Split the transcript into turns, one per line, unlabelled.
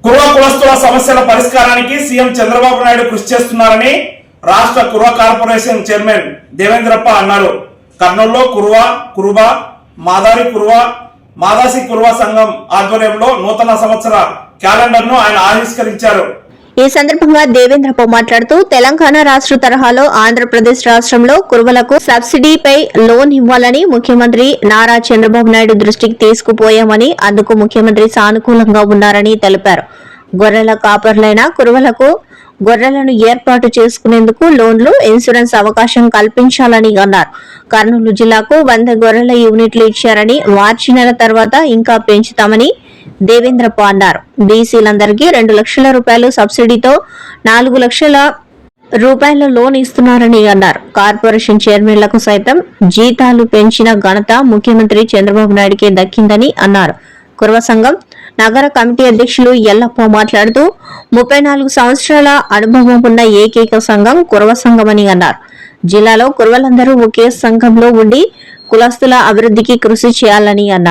కుర్వ కులస్తుల సమస్యల పరిష్కారానికి సీఎం చంద్రబాబు నాయుడు కృషి చేస్తున్నారని రాష్ట్ర కుర్వ కార్పొరేషన్ చైర్మన్ దేవేంద్రప్ప అన్నారు. కర్నూలులో కుర్వ మాదారి మాదాసి కుర్వ సంఘం ఆధ్వర్యంలో నూతన సంవత్సర క్యాలెండర్ ను ఆయన ఆవిష్కరించారు.
ఈ సందర్భంగా దేవేంద్రప్ప మాట్లాడుతూ తెలంగాణ రాష్ట్ర తరహాలో ఆంధ్రప్రదేశ్ రాష్ట్రంలో కుర్వలకు సబ్సిడీపై లోన్ ఇవ్వాలని ముఖ్యమంత్రి నారా చంద్రబాబు నాయుడు దృష్టికి తీసుకుపోయామని, అందుకు ముఖ్యమంత్రి సానుకూలంగా ఉన్నారని తెలిపారు. గొర్రెల కాపర్లైన కుర్వలకు గొర్రెలను ఏర్పాటు చేసుకునేందుకు లోన్లు, ఇన్సూరెన్స్ అవకాశం కల్పించాలని అన్నారు. కర్నూలు జిల్లాకు 100 గొర్రెల యూనిట్లు ఇచ్చారని, మార్చి నెల తర్వాత ఇంకా పెంచుతామని దేవేంద్రప్ప అన్నారు. బీసీలందరికీ 2 లక్షల రూపాయలు సబ్సిడీతో 4 లక్షల రూపాయల లోన్ ఇస్తున్నారని అన్నారు. కార్పొరేషన్ చైర్మన్లకు సైతం జీతాలు పెంచిన ఘనత ముఖ్యమంత్రి చంద్రబాబు నాయుడుకే దక్కిందని అన్నారు. కుర్వ సంఘం నగర కమిటీ అధ్యక్షులు ఎల్లప్ప మాట్లాడుతూ 34 సంవత్సరాల అనుభవం ఉన్న ఏకైక సంఘం కుర్వ సంఘమని అన్నారు. జిల్లాలో కుర్వలందరూ ఒకే సంఘంలో ఉండి కులస్తుల అభివృద్ధికి కృషి చేయాలని అన్నారు.